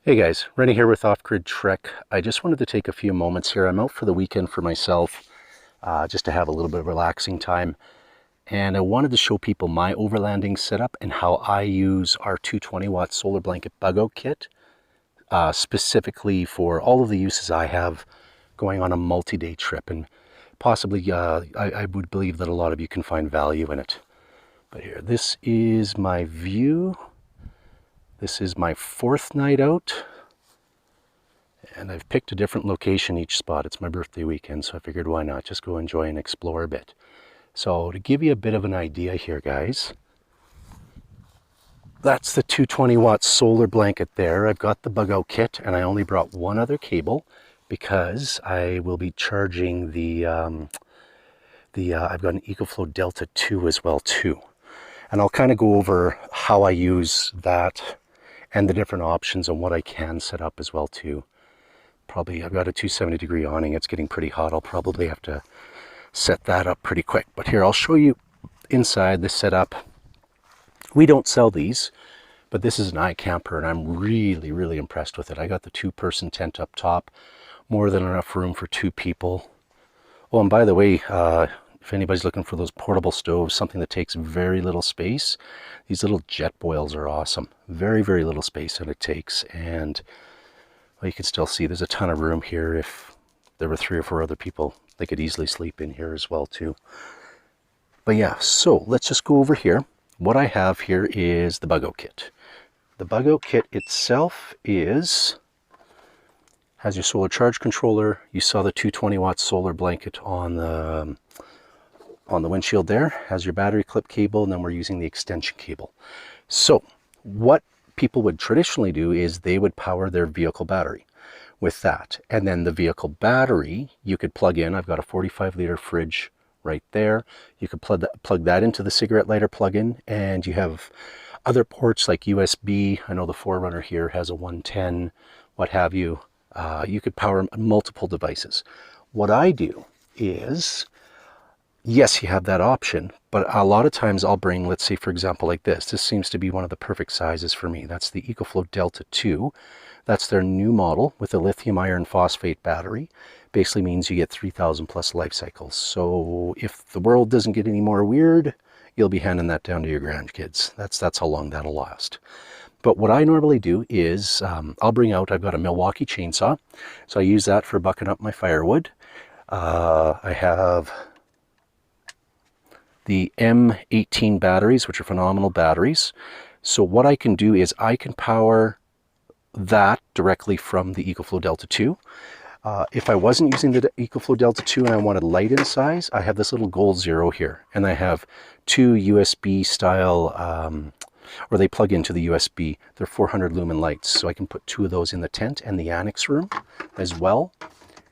Hey guys, Rennie here with Off Grid Trek. I just wanted to take a few moments here. I'm out for the weekend for myself, just to have a little bit of relaxing time. And I wanted to show people my overlanding setup and how I use our 220-watt solar blanket bug-out kit, specifically for all of the uses I have going on a multi-day trip. And possibly, I would believe that a lot of you can find value in it. But here, this is my view. This is my fourth night out, and I've picked a different location each spot. It's my birthday weekend, so I figured why not just go enjoy and explore a bit. So to give you a bit of an idea here, guys, that's the 220-watt solar blanket there. I've got the bug-out kit, and I only brought one other cable because I will be charging I've got an Ecolfow Delta 2 as well too. And I'll kind of go over how I use that and the different options and what I can set up as well too. Probably, I've got a 270-degree awning. It's getting pretty hot. I'll probably have to set that up pretty quick. But here, I'll show you inside the setup. We don't sell these, but this is an iCamper, and I'm really, really impressed with it. I got the two-person tent up top, more than enough room for two people. Oh, and by the way, if anybody's looking for those portable stoves, something that takes very little space, these little jet boils are awesome. Very, very little space that it takes, and well, you can still see there's a ton of room here. If there were 3 or 4 other people, they could easily sleep in here as well too. But yeah, so let's just go over here. What I have here is the bug-out kit. The bug-out kit itself has your solar charge controller. You saw the 220-watt solar blanket on the windshield there. Has your battery clip cable, and then we're using the extension cable. So what people would traditionally do is they would power their vehicle battery with that, and then the vehicle battery you could plug in. I've got a 45-liter fridge right there. You could plug that into the cigarette lighter plug-in, and you have other ports like USB. I know the 4Runner here has a 110, what have you. You could power multiple devices. What I do is, yes, you have that option, but a lot of times I'll bring, let's say for example like this. This seems to be one of the perfect sizes for me. That's the Ecolfow Delta 2. That's their new model with a lithium iron phosphate battery. Basically means you get 3,000 plus life cycles. So if the world doesn't get any more weird, you'll be handing that down to your grandkids. That's how long that'll last. But what I normally do is I've got a Milwaukee chainsaw, so I use that for bucking up my firewood. I have the M18 batteries, which are phenomenal batteries. So what I can do is I can power that directly from the Ecolfow Delta 2. If I wasn't using the Ecolfow Delta 2 and I wanted light in size, I have this little Gold Zero here, and I have 2 USB style, or they plug into the USB. They're 400 lumen lights, so I can put 2 of those in the tent and the annex room as well.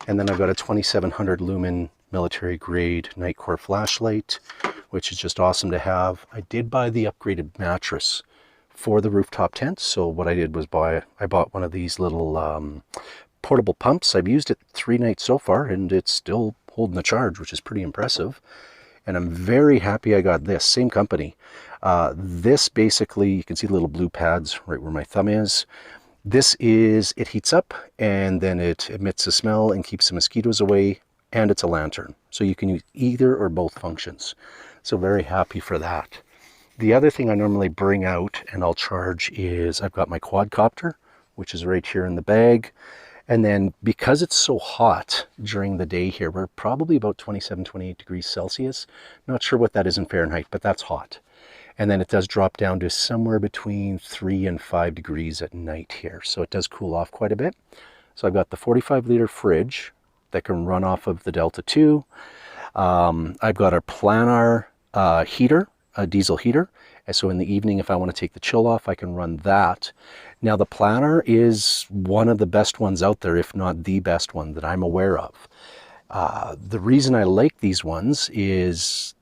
And then I've got a 2700 lumen military grade night core flashlight, which is just awesome to have. I did buy the upgraded mattress for the rooftop tent. So what I did was I bought one of these little portable pumps. I've used it 3 nights so far, and it's still holding the charge, which is pretty impressive. And I'm very happy I got this, same company. This basically, you can see the little blue pads right where my thumb is. It heats up and then it emits a smell and keeps the mosquitoes away, and it's a lantern. So you can use either or both functions. So very happy for that. The other thing I normally bring out and I'll charge is I've got my quadcopter, which is right here in the bag. And then because it's so hot during the day here, we're probably about 27, 28 degrees Celsius. Not sure what that is in Fahrenheit, but that's hot. And then it does drop down to somewhere between 3 and 5 degrees at night here. So it does cool off quite a bit. So I've got the 45-liter fridge that can run off of the Delta 2. I've got a planar heater, a diesel heater. And so in the evening, if I want to take the chill off, I can run that. Now the planar is one of the best ones out there, if not the best one that I'm aware of. The reason I like these ones is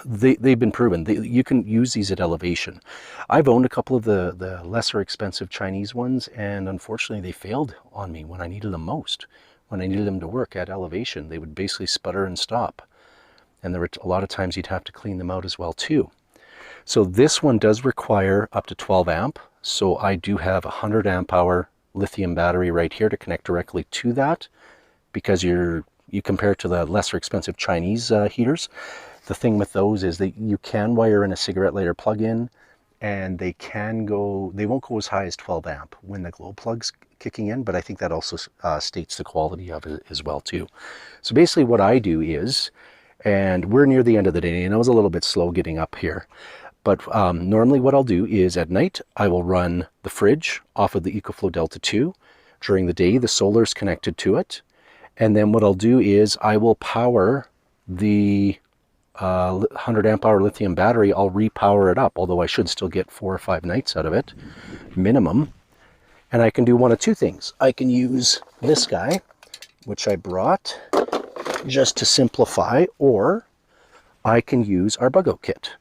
they've been proven. You can use these at elevation. I've owned a couple of the lesser expensive Chinese ones, and unfortunately they failed on me when I needed them most. When I needed them to work at elevation, they would basically sputter and stop. And there were a lot of times you'd have to clean them out as well too. So this one does require up to 12 amp. So I do have a 100 amp hour lithium battery right here to connect directly to that, because you compare it to the lesser expensive Chinese heaters. The thing with those is that you can wire in a cigarette lighter plug-in, and they won't go as high as 12 amp when the glow plug's kicking in, but I think that also states the quality of it as well too. So basically what I do is, and we're near the end of the day, and I was a little bit slow getting up here, but normally what I'll do is at night, I will run the fridge off of the Ecolfow Delta 2. During the day, the solar's connected to it. And then what I'll do is I will power the 100 amp hour lithium battery. I'll repower it up, although I should still get 4 or 5 nights out of it, minimum. And I can do one of two things. I can use this guy, which I brought just to simplify, or I can use our Bugout Kit.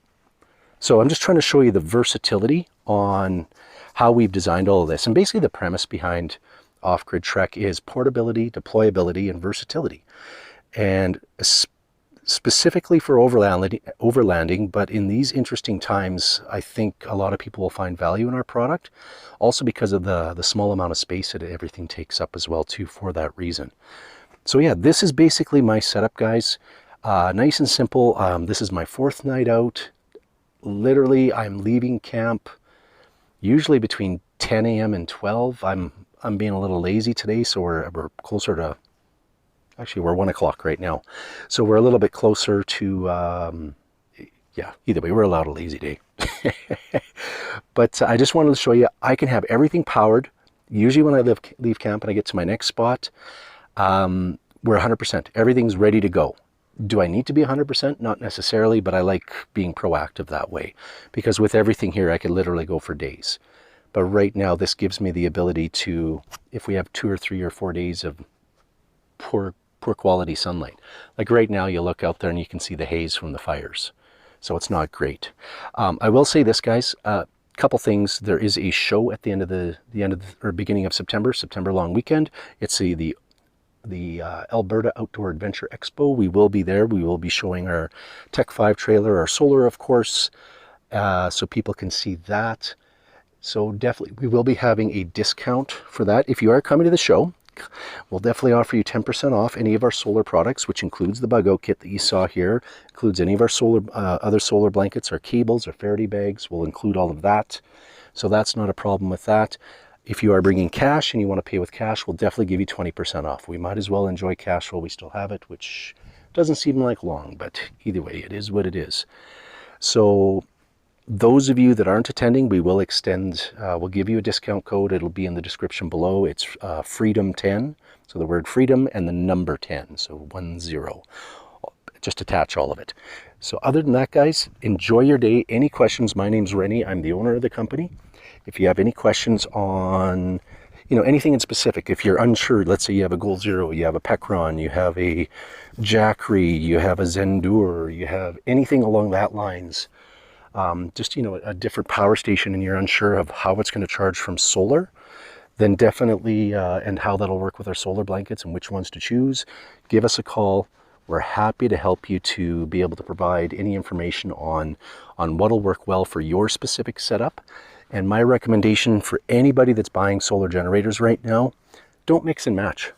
So I'm just trying to show you the versatility on how we've designed all of this. And basically the premise behind Off-Grid Trek is portability, deployability, and versatility. And specifically for overlanding, but in these interesting times, I think a lot of people will find value in our product, also because of the small amount of space that everything takes up as well too, for that reason. So yeah, this is basically my setup, guys. Nice and simple. This is my 4th night out. Literally, I'm leaving camp usually between 10 a.m. and 12. I'm being a little lazy today, so we're closer to, actually we're 1 o'clock right now. So we're a little bit closer to, yeah, either way, we're allowed a lazy day. But I just wanted to show you, I can have everything powered. Usually when I leave camp and I get to my next spot, we're 100%. Everything's ready to go. Do I need to be 100%? Not necessarily, but I like being proactive that way, because with everything here, I could literally go for days. But right now, this gives me the ability to, if we have 2 or 3 or 4 days of poor quality sunlight, like right now, you look out there and you can see the haze from the fires. So it's not great. I will say this, guys, couple things. There is a show at the end of or beginning of September long weekend. It's the Alberta Outdoor Adventure Expo. We will be there. We will be showing our Tech 5 trailer, our solar, of course, so people can see that. So definitely, we will be having a discount for that. If you are coming to the show, we'll definitely offer you 10% off any of our solar products, which includes the Bugout Kit that you saw here, includes any of our solar, other solar blankets, our cables, our Faraday bags. We'll include all of that. So that's not a problem with that. If you are bringing cash and you want to pay with cash, we'll definitely give you 20% off. We might as well enjoy cash while we still have it, which doesn't seem like long, but either way, it is what it is. So those of you that aren't attending, we will extend, we'll give you a discount code. It'll be in the description below. It's Freedom10. So the word freedom and the number 10, so 10. Just attach all of it. So other than that, guys, enjoy your day. Any questions? My name's Rene. I'm the owner of the company. If you have any questions on, anything in specific, if you're unsure, let's say you have a Gold Zero, you have a Pecron, you have a Jackery, you have a Zendur, you have anything along that lines, just, a different power station, and you're unsure of how it's going to charge from solar, then definitely, and how that'll work with our solar blankets and which ones to choose, give us a call. We're happy to help you to be able to provide any information on what'll work well for your specific setup. And my recommendation for anybody that's buying solar generators right now, don't mix and match.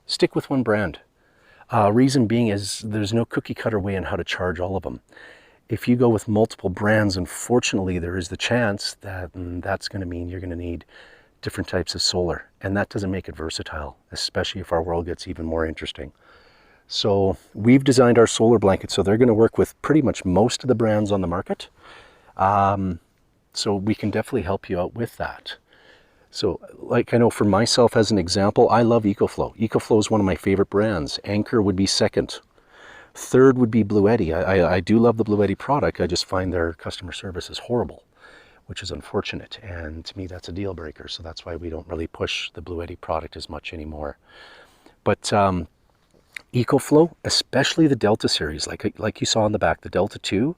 Stick with one brand. Reason being is there's no cookie cutter way on how to charge all of them. If you go with multiple brands, unfortunately, there is the chance that that's going to mean you're going to need different types of solar. And that doesn't make it versatile, especially if our world gets even more interesting. So we've designed our solar blankets so they're going to work with pretty much most of the brands on the market. So we can definitely help you out with that. So like, I know for myself as an example, I love Ecolfow. Ecolfow is one of my favorite brands. Anchor would be second. Third would be Bluetti. I do love the Bluetti product. I just find their customer service is horrible, which is unfortunate. And to me, that's a deal breaker. So that's why we don't really push the Bluetti product as much anymore. But Ecolfow, especially the Delta series, like you saw on the back, the Delta 2,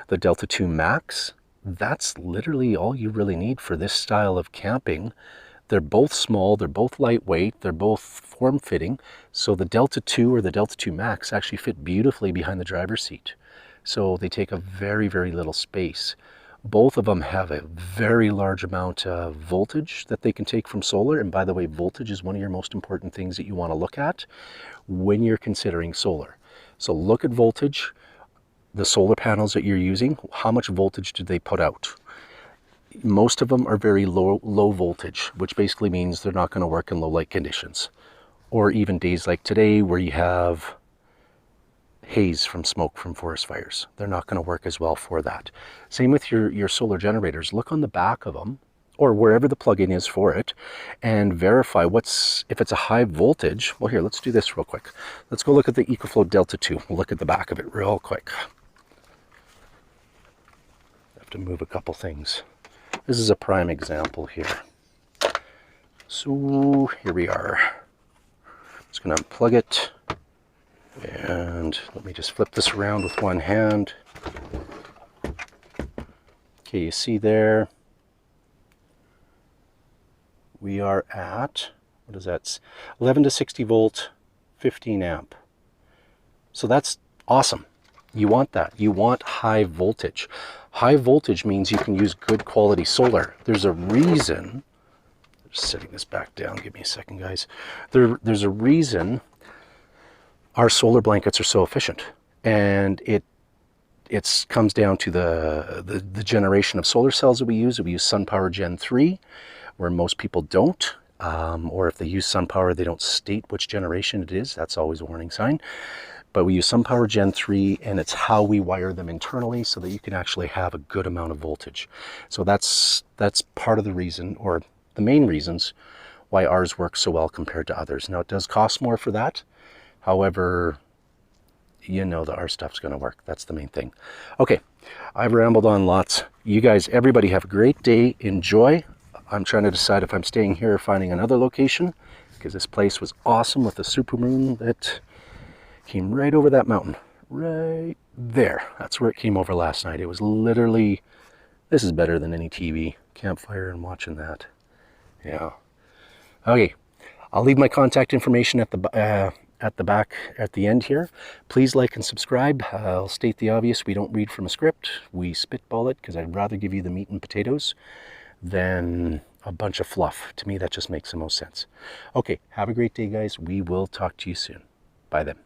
the Delta 2 Max, that's literally all you really need for this style of camping. They're both small, they're both lightweight, they're both form-fitting. So the Delta 2 or the Delta 2 Max actually fit beautifully behind the driver's seat. So they take a very, very little space. Both of them have a very large amount of voltage that they can take from solar. And by the way, voltage is one of your most important things that you want to look at when you're considering solar. So look at voltage, the solar panels that you're using, how much voltage do they put out? Most of them are very low voltage, which basically means they're not going to work in low light conditions, or even days like today where you have haze from smoke from forest fires. They're not going to work as well for that. Same with your solar generators. Look on the back of them, or wherever the plug-in is for it, and verify if it's a high voltage. Well, here, let's do this real quick. Let's go look at the Ecolfow Delta 2. We'll look at the back of it real quick. I have to move a couple things. This is a prime example here. So here we are. Just going to unplug it. And let me just flip this around with one hand. Okay, you see there, we are at, what is that? 11 to 60 volt, 15 amp. So that's awesome. You want that. You want high voltage. High voltage means you can use good quality solar. There's a reason, just setting this back down, give me a second guys. There's a reason our solar blankets are so efficient, and it comes down to the generation of solar cells that we use. We use SunPower Gen 3, where most people don't, or if they use SunPower, they don't state which generation it is. That's always a warning sign. But we use SunPower Gen 3, and it's how we wire them internally so that you can actually have a good amount of voltage. So that's part of the reason, or the main reasons, why ours work so well compared to others. Now, it does cost more for that. However, you know that our stuff's going to work. That's the main thing. Okay, I've rambled on lots. You guys, everybody have a great day. Enjoy. I'm trying to decide if I'm staying here or finding another location, because this place was awesome with the supermoon that came right over that mountain. Right there. That's where it came over last night. It was literally, this is better than any TV. Campfire and watching that. Yeah. Okay, I'll leave my contact information at the back at the end here. Please like and subscribe. I'll state the obvious. We don't read from a script. We spitball it because I'd rather give you the meat and potatoes than a bunch of fluff. To me, that just makes the most sense. Okay, have a great day, guys. We will talk to you soon. Bye then.